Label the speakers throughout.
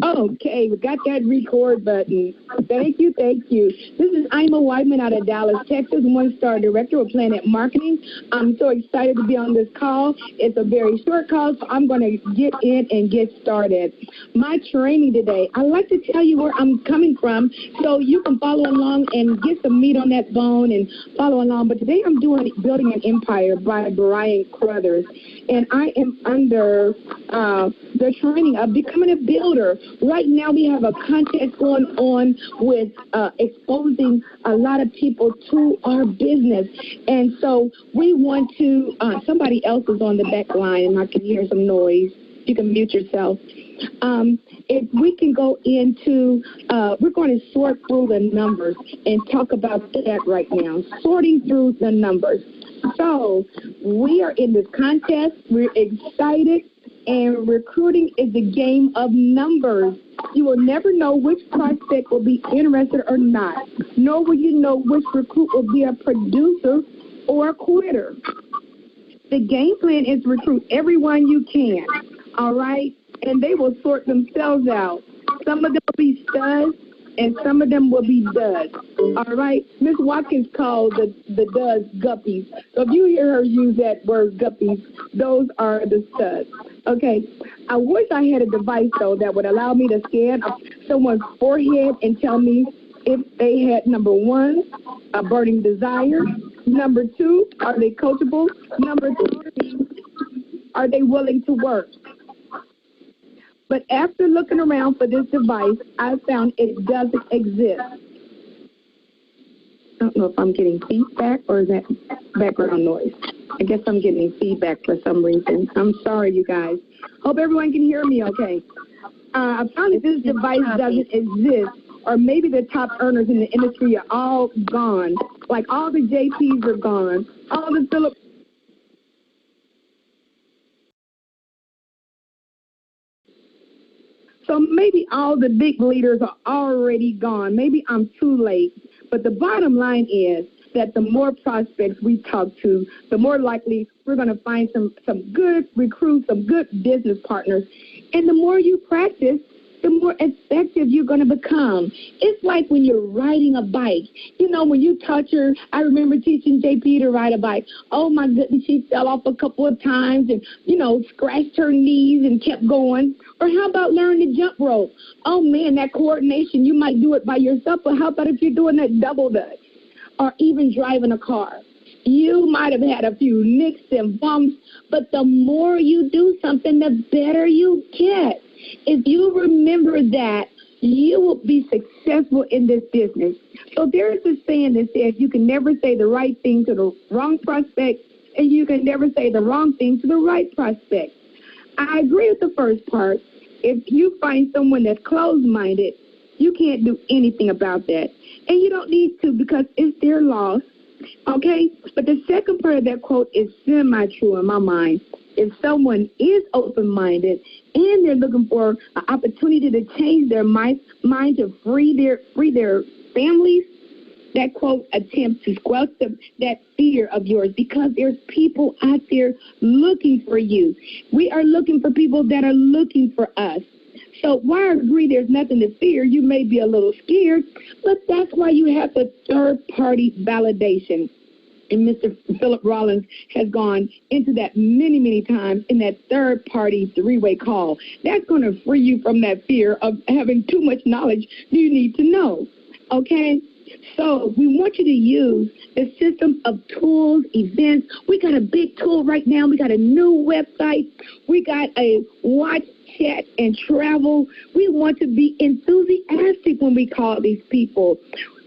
Speaker 1: Okay, we got that record button. Thank you, thank you. This is Ima Wideman out of Dallas, Texas, one-star director of Planet Marketing. I'm so excited to be on this call. It's a very short call, so I'm going to get in and get started. My training today, I like to tell you where I'm coming from so you can follow along and get some meat on that bone and follow along. But today I'm doing Building an Empire by Brian Crothers, and I am under the training of becoming a builder. Right now we have a contest going on with exposing a lot of people to our business. And so we want to, somebody else is on the back line and I can hear some noise. You can mute yourself. If we can go into, we're going to sort through the numbers and talk about that right now, sorting through the numbers. So we are in this contest. We're excited. And recruiting is a game of numbers. You will never know which prospect will be interested or not, nor will you know which recruit will be a producer or a quitter. The game plan is to recruit everyone you can, all right? And they will sort themselves out. Some of them will be studs, and some of them will be duds, all right? Miss Watkins called the duds guppies. So if you hear her use that word guppies, those are the studs, okay? I wish I had a device, though, that would allow me to scan someone's forehead and tell me if they had, number one, a burning desire, number two, are they coachable, number three, are they willing to work? But after looking around for this device, I found it doesn't exist. I don't know if I'm getting feedback or is that background noise. I guess I'm getting feedback for some reason. I'm sorry, you guys. Hope everyone can hear me okay. I found that this device doesn't exist, or maybe the top earners in the industry are all gone. Like all the JPs are gone. All the Philip. So maybe all the big leaders are already gone. Maybe I'm too late. But the bottom line is that the more prospects we talk to, the more likely we're going to find some good recruits, some good business partners. And the more you practice, the more effective you're going to become. It's like when you're riding a bike. You know, when you taught I remember teaching JP to ride a bike. Oh, my goodness, she fell off a couple of times and, scratched her knees and kept going. Or how about learning to jump rope? Oh, man, that coordination, you might do it by yourself, but how about if you're doing that double dutch? Or even driving a car. You might have had a few nicks and bumps, but the more you do something, the better you get. If you remember that, you will be successful in this business. So there is a saying that says you can never say the right thing to the wrong prospect, and you can never say the wrong thing to the right prospect. I agree with the first part. If you find someone that's closed-minded, you can't do anything about that. And you don't need to because it's their loss, okay? But the second part of that quote is semi-true in my mind. If someone is open-minded and they're looking for an opportunity to change their mind to free their families, that quote attempts to squelch that fear of yours because there's people out there looking for you. We are looking for people that are looking for us. So while I agree there's nothing to fear, you may be a little scared, but that's why you have the third-party validation. And Mr. Philip Rollins has gone into that many, many times in that third-party three-way call. That's going to free you from that fear of having too much knowledge you need to know, okay? So we want you to use the system of tools, events. We got a big tool right now. We got a new website. We got a watch, chat, and travel. We want to be enthusiastic when we call these people.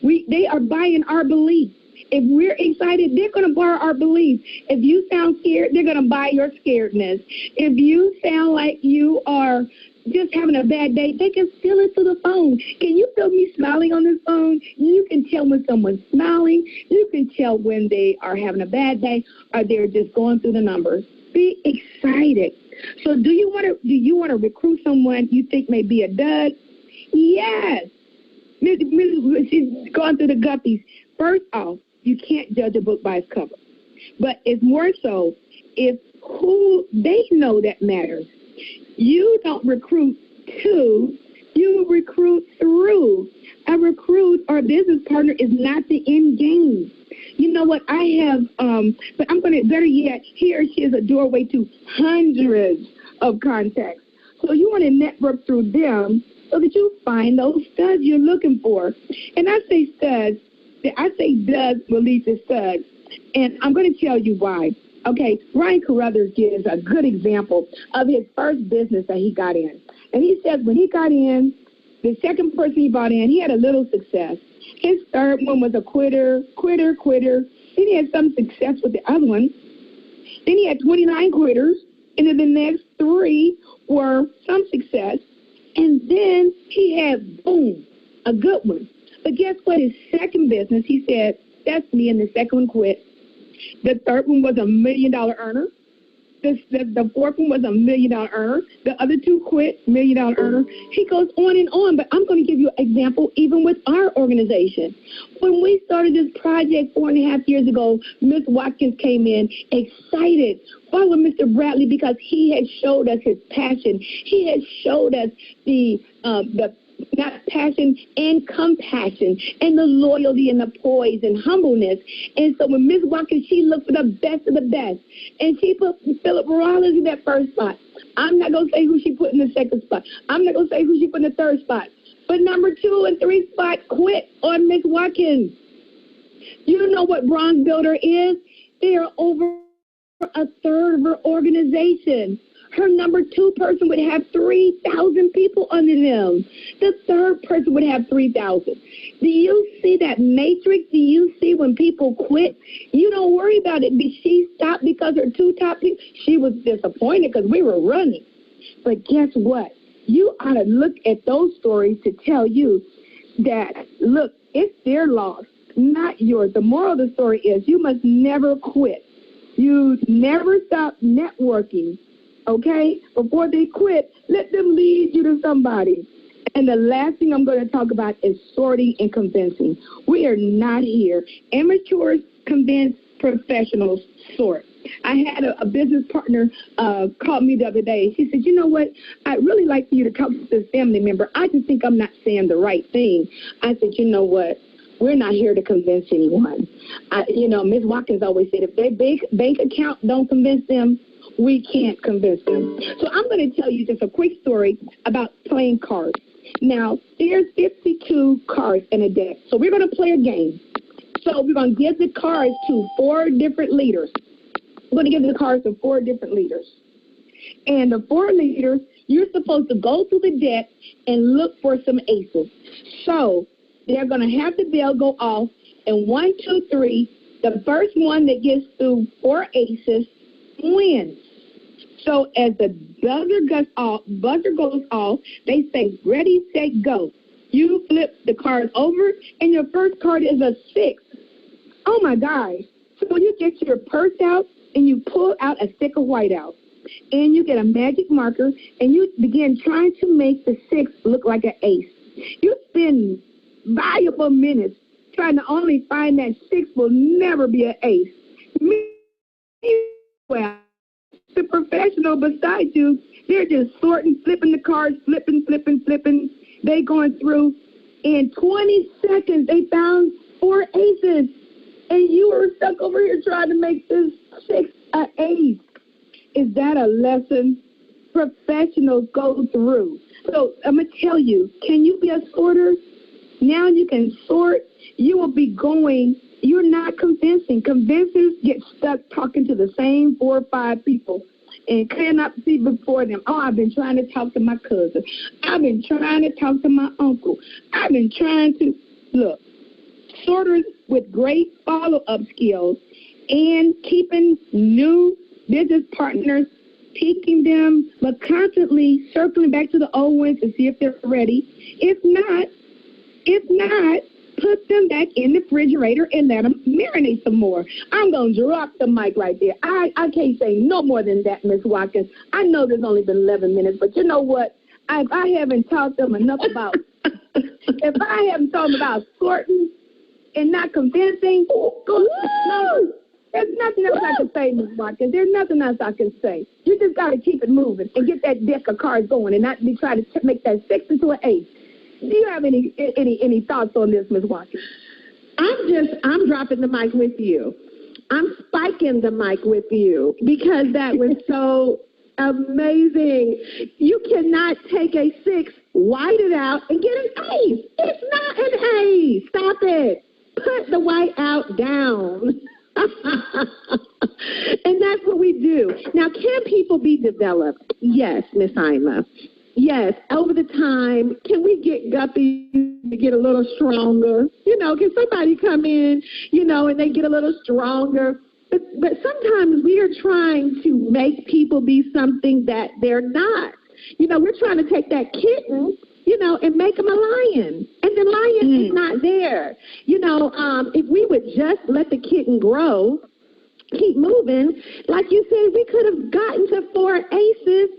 Speaker 1: They are buying our belief. If we're excited, they're going to borrow our belief. If you sound scared, they're going to buy your scaredness. If you sound like you are just having a bad day, they can feel it through the phone. Can you feel me smiling on this phone? You can tell when someone's smiling. You can tell when they are having a bad day or they're just going through the numbers. Be excited. So do you want to recruit someone you think may be a dud? Yes. She's going through the guppies. First off, you can't judge a book by its cover. But it's more so if who they know that matters. You don't recruit to You recruit through. A recruit or business partner is not the end game. You know what? I have, but I'm going to, better yet, he or she is a doorway to hundreds of contacts. So you want to network through them so that you find those studs you're looking for. And I say studs, I say duds will lead to studs. And I'm going to tell you why. Okay, Ryan Carruthers gives a good example of his first business that he got in. And he says when he got in, the second person he brought in, he had a little success. His third one was a quitter. Then he had some success with the other one. Then he had 29 quitters. And then the next 3 were some success. And then he had, boom, a good one. But guess what? His second business, he said, that's me, and the second one quit. The third one was $1 million earner. The fourth one was $1 million earner. The other 2 quit, $1 million earner. He goes on and on. But I'm going to give you an example even with our organization. When we started this project 4.5 years ago, Ms. Watkins came in excited, followed Mr. Bradley because he had showed us his passion. He had showed us the not passion and compassion and the loyalty and the poise and humbleness. And so when Ms. Watkins, she looked for the best of the best. And she put Philip Morales in that first spot. I'm not going to say who she put in the second spot. I'm not going to say who she put in the third spot. But number 2 and 3 spot quit on Ms. Watkins. You know what Bronze Builder is? They are over a third of her organization. Her number 2 person would have 3,000 people under them. The third person would have 3,000. Do you see that matrix? Do you see when people quit? You don't worry about it. Did she stop because her 2 top people? She was disappointed because we were running. But guess what? You ought to look at those stories to tell you that, look, it's their loss, not yours. The moral of the story is you must never quit. You never stop networking. Okay? Before they quit, let them lead you to somebody. And the last thing I'm going to talk about is sorting and convincing. We are not here. Amateurs convince, professionals sort. I had a business partner call me the other day. She said, you know what? I'd really like for you to talk to this family member. I just think I'm not saying the right thing. I said, you know what? We're not here to convince anyone. Ms. Watkins always said if their bank account don't convince them, we can't convince them. So I'm going to tell you just a quick story about playing cards. Now, there's 52 cards in a deck. So we're going to play a game. So we're going to give the cards to 4 different leaders. We're going to give the cards to 4 different leaders. And the 4 leaders, you're supposed to go through the deck and look for some aces. So they're going to have the bell go off. And 1, 2, 3, the first one that gets through 4 aces wins. So as the buzzer goes off, they say, ready, set, go. You flip the card over, and your first card is a 6. Oh, my gosh. So you get your purse out, and you pull out a stick of whiteout. And you get a magic marker, and you begin trying to make the 6 look like an ace. You spend valuable minutes trying to only find that 6 will never be an ace. Well, the professional beside you, they're just sorting, flipping the cards, flipping. They going through. In 20 seconds, they found 4 aces. And you were stuck over here trying to make this 6 an ace. Is that a lesson professionals go through? So I'm going to tell you, can you be a sorter? Now you can sort. You will be going. You're not convincing. Convincers get stuck talking to the same 4 or 5 people and cannot see before them. Oh, I've been trying to talk to my cousin. I've been trying to talk to my uncle. I've been trying to. Look, sorters with great follow-up skills and keeping new business partners, picking them, but constantly circling back to the old ones to see if they're ready. If not, put them back in the refrigerator and let them marinate some more. I'm going to drop the mic right there. I can't say no more than that, Ms. Watkins. I know there's only been 11 minutes, but you know what? If I haven't taught them enough about, if I haven't taught them about sorting and not convincing, go, no, There's nothing else I can say, Ms. Watkins. There's nothing else I can say. You just got to keep it moving and get that deck of cards going and not be trying to make that 6 into an 8. Do you have any thoughts on this, Ms. Watkins?
Speaker 2: I'm dropping the mic with you. I'm spiking the mic with you because that was so amazing. You cannot take a 6, white it out, and get an ace. It's not an ace. Stop it. Put the white out down. And that's what we do. Now, can people be developed? Yes, Miss Ima. Yes, over the time, can we get Guppy to get a little stronger? Can somebody come in, and they get a little stronger? But sometimes we are trying to make people be something that they're not. We're trying to take that kitten, and make them a lion. And the lion is not there. If we would just let the kitten grow, keep moving, like you said, we could have gotten to 4 aces,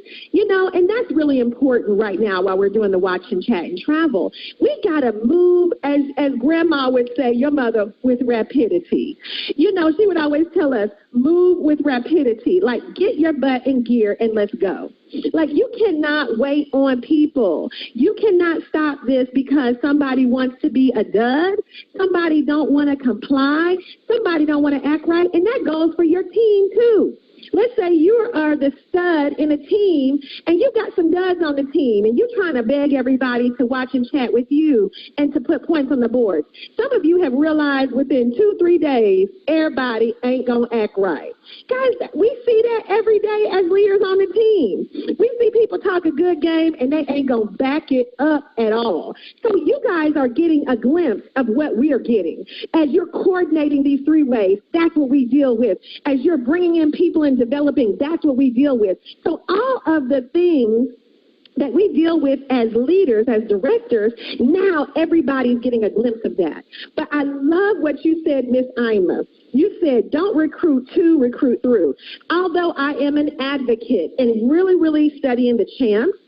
Speaker 2: and that's really important right now while we're doing the watch and chat and travel. We got to move, as Grandma would say, your mother, with rapidity. She would always tell us, move with rapidity, like get your butt in gear and let's go. Like, you cannot wait on people. You cannot stop this because somebody wants to be a dud, somebody don't want to comply, somebody don't want to act right, and that goes for your team too. Let's say you are the stud in a team and you got some duds on the team and you're trying to beg everybody to watch and chat with you and to put points on the board. Some of you have realized within 2-3 days, everybody ain't going to act right. Guys, we see that every day as leaders on the team. We see people talk a good game and they ain't going to back it up at all. So you guys are getting a glimpse of what we are getting. As you're coordinating these 3 ways, that's what we deal with. As you're bringing in people and developing, that's what we deal with. So all of the things that we deal with as leaders, as directors, now everybody's getting a glimpse of that. But I love what you said, Miss Ima. You said, don't recruit to, recruit through. Although I am an advocate and really studying the champs,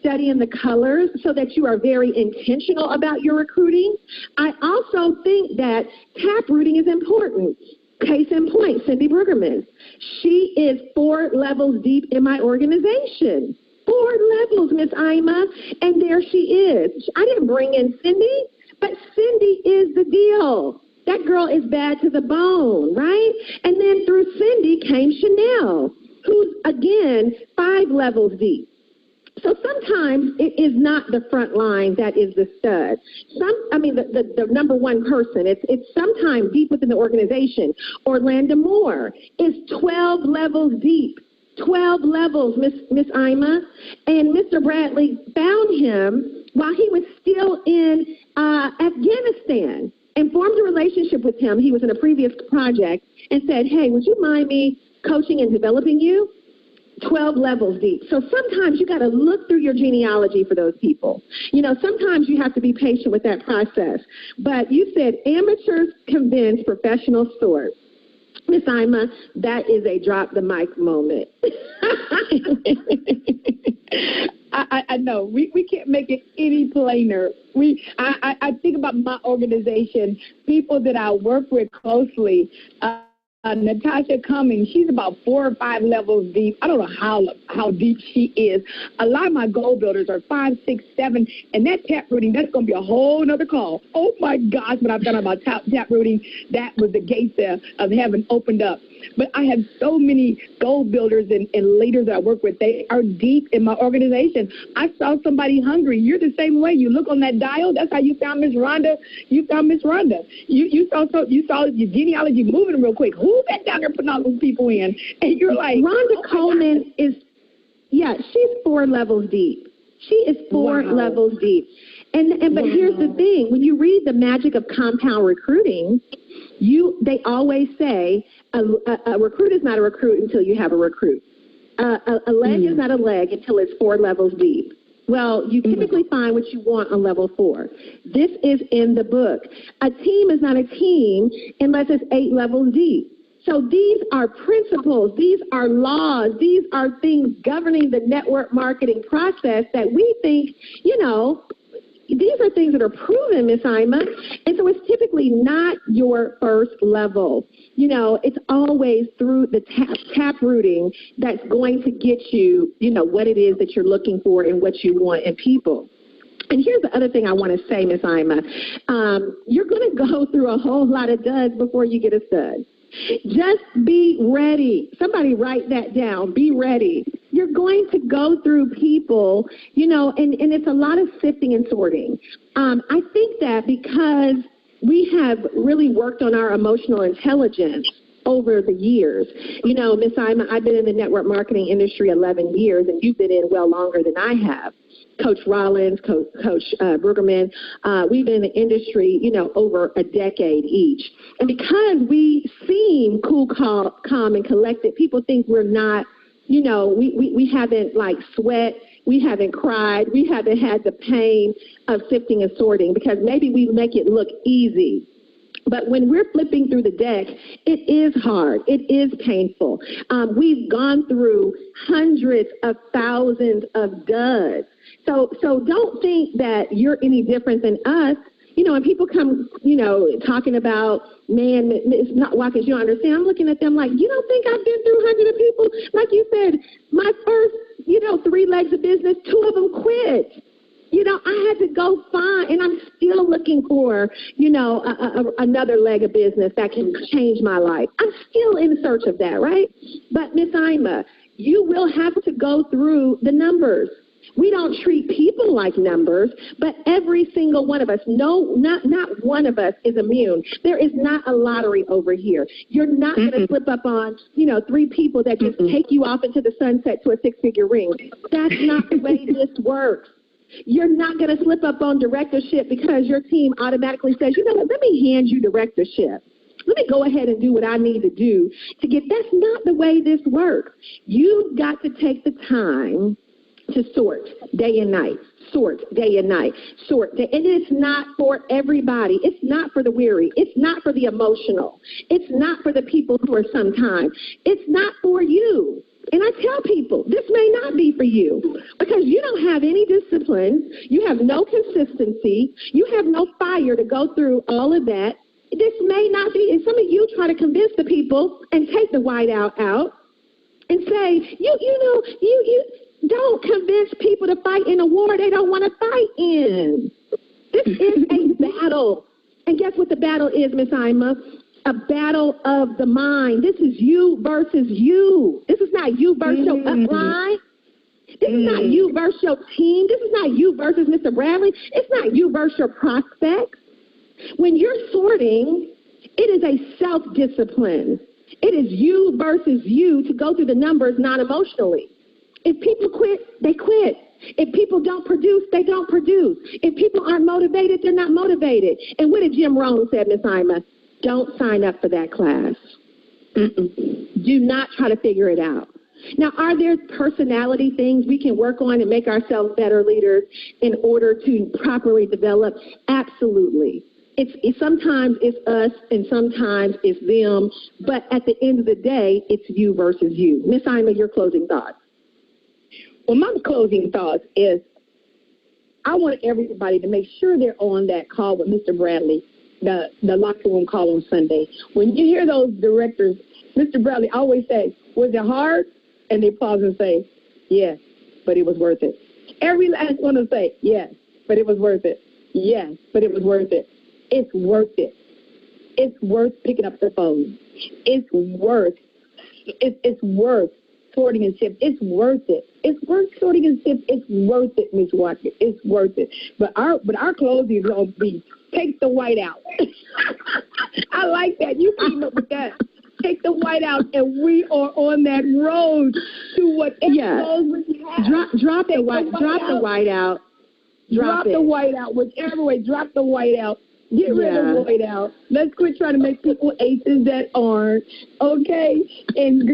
Speaker 2: studying the colors so that you are very intentional about your recruiting, I also think that tap rooting is important. Case in point, Cindy Brueggemann. She is 4 levels deep in my organization. 4 levels, Miss Ima, and there she is. I didn't bring in Cindy, but Cindy is the deal. That girl is bad to the bone, right? And then through Cindy came Chanel, who's, again, 5 levels deep. So sometimes it is not the front line that is the stud. The number one person. It's sometimes deep within the organization. Orlando Moore is 12 levels deep. 12 levels, Miss Ima. And Mr. Bradley found him while he was still in Afghanistan and formed a relationship with him. He was in a previous project and said, hey, would you mind me coaching and developing you? 12 levels deep. So sometimes you got to look through your genealogy for those people. Sometimes you have to be patient with that process. But you said amateurs convince professional sorts. Miss Ima, that is a drop the mic moment.
Speaker 1: I know. We can't make it any plainer. I think about my organization, people that I work with closely. Natasha Cummings, she's about 4 or 5 levels deep. I don't know how deep she is. A lot of my goal builders are 5, 6, 7, and that tap rooting, that's going to be a whole nother call. Oh, my gosh, when I've done about tap rooting, that was the gates of heaven opened up. But I have so many goal builders and leaders that I work with. They are deep in my organization. I saw somebody hungry. You're the same way. You look on that dial. That's how you found Miss Rhonda. You found Miss Rhonda. You saw your genealogy moving real quick. Who's that down there putting all those people in? And you're like,
Speaker 2: Rhonda Coleman is, she's 4 levels deep. She is 4 levels deep. But here's the thing. When you read The Magic of Compound Recruiting, they always say a recruit is not a recruit until you have a recruit. A leg is not a leg until it's 4 levels deep. Well, you typically find what you want on level 4. This is in the book. A team is not a team unless it's 8 levels deep. So these are principles, these are laws, these are things governing the network marketing process that we think, these are things that are proven, Miss Ima. And so it's typically not your first level. You know, it's always through the tap rooting that's going to get you, you know, what it is that you're looking for and what you want in people. And here's the other thing I want to say, Miss Ima. You're going to go through a whole lot of duds before you get a stud. Just be ready. Somebody write that down. Be ready. You're going to go through people, you know, and it's a lot of sifting and sorting. I think that because we have really worked on our emotional intelligence over the years. You know, Miss Ima, I've been in the network marketing industry 11 years, and you've been in well longer than I have. Coach Rollins, Coach Brueggemann, we've been in the industry, you know, over a decade each. And because we seem cool, calm, and collected, people think we're not, you know, we haven't, like, sweat, we haven't cried, we haven't had the pain of sifting and sorting, because maybe we make it look easy. But when we're flipping through the deck, it is hard. It is painful. We've gone through hundreds of thousands of duds. So don't think that you're any different than us. You know, when people come, you know, talking about, man, it's not Watkins, you don't understand. I'm looking at them like, you don't think I've been through hundreds of people? Like you said, my first, you know, 3 legs of business, 2 of them quit. You know, I had to go find, and I'm still looking for, you know, another leg of business that can change my life. I'm still in search of that, right? But Miss Ima, you will have to go through the numbers. We don't treat people like numbers, but every single one of us, no, not one of us is immune. There is not a lottery over here. You're not going to slip up on, you know, 3 people that just take you off into the sunset to a 6-figure ring. That's not the way this works. You're not going to slip up on directorship because your team automatically says, you know what, let me hand you directorship. Let me go ahead and do what I need to do to get. That's not the way this works. You've got to take the time to sort day and night, sort day and night, sort day. And it's not for everybody. It's not for the weary. It's not for the emotional. It's not for the people who are sometimes. It's not for you. And I tell people, this may not be for you because you don't have any discipline. You have no consistency. You have no fire to go through all of that. This may not be. And some of you try to convince the people and take the whiteout out and say, you don't convince people to fight in a war they don't want to fight in. This is a battle. And guess what the battle is, Miss Ima? A battle of the mind. This is you versus you. This is not you versus your upline. This is not you versus your team. This is not you versus Mr. Bradley. It's not you versus your prospects. When you're sorting, it is a self-discipline. It is you versus you to go through the numbers non-emotionally. If people quit, they quit. If people don't produce, they don't produce. If people aren't motivated, they're not motivated. And what did Jim Rohn say, Miss Ima? Don't sign up for that class. Do not try to figure it out. Now, are there personality things we can work on and make ourselves better leaders in order to properly develop? Absolutely. Sometimes it's us and sometimes it's them, but at the end of the day, it's you versus you. Miss Ima, your closing thoughts.
Speaker 1: Well, my closing thoughts is I want everybody to make sure they're on that call with Mr. Bradley, the locker room call on Sunday. When you hear those directors, Mr. Bradley always says, was it hard? And they pause and say, yes, but it was worth it. Every last one will say, yes, but it was worth it. Yes, but it was worth it. It's worth it. It's worth picking up the phone. It's worth sorting and sift. It's worth it. It's worth sorting and sift. It's worth it, Ms. Watkins. It's worth it. But our closing is going to be take the white out. I like that. You came up with that. Take the white out, and we are on that road to whatever goals we have.
Speaker 2: Drop the white out.
Speaker 1: Drop the white out. Whichever way, drop the white out. Get rid of the white out. Let's quit trying to make people aces that aren't. Okay? And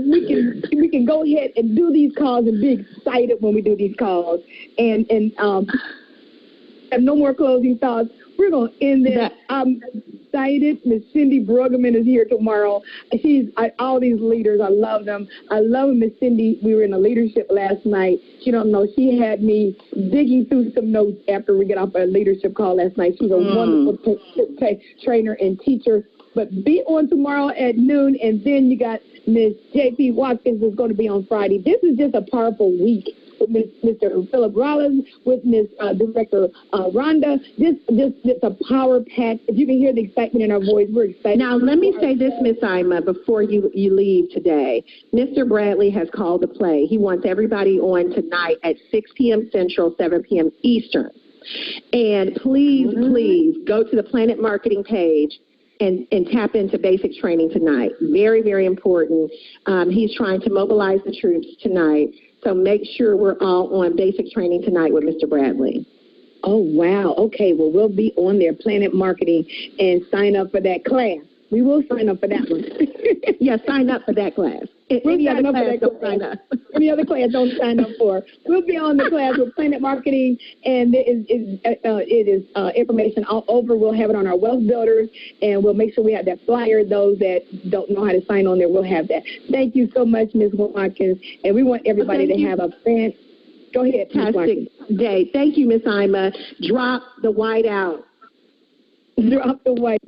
Speaker 1: we can go ahead and do these calls and be excited when we do these calls. And have no more closing thoughts. We're going to end this. excited. Miss Cindy Brueggemann is here tomorrow. All these leaders, I love them. I love Miss Cindy. We were in a leadership last night. You don't know, she had me digging through some notes after we get off a leadership call last night. She's a wonderful trainer and teacher. But be on tomorrow at noon, and then you got Miss J.P. Watkins is going to be on Friday. This is just a powerful week with Mr. Philip Rollins, with Miss Director Rhonda. This a power pack. If you can hear the excitement in our voice, we're excited.
Speaker 2: Now, let me say this, Miss Ima, before you leave today. Mr. Bradley has called the play. He wants everybody on tonight at 6 p.m. Central, 7 p.m. Eastern. And please go to the Planet Marketing page and tap into basic training tonight. Very, very important. He's trying to mobilize the troops tonight. So make sure we're all on basic training tonight with Mr. Bradley.
Speaker 1: Oh, wow. Okay, well, we'll be on there, Planet Marketing, and sign up for that class. We will sign up for that one.
Speaker 2: Yeah, sign up for that class. Any other class, don't sign up.
Speaker 1: Any other class, don't sign up for. We'll be on the class with Planet Marketing, and it is information all over. We'll have it on our Wealth Builders, and we'll make sure we have that flyer. Those that don't know how to sign on there, we'll have that. Thank you so much, Ms. Watkins, and we want everybody to have a Go ahead,
Speaker 2: fantastic day. Thank you, Miss Ima. Drop the white out.
Speaker 1: Drop the white.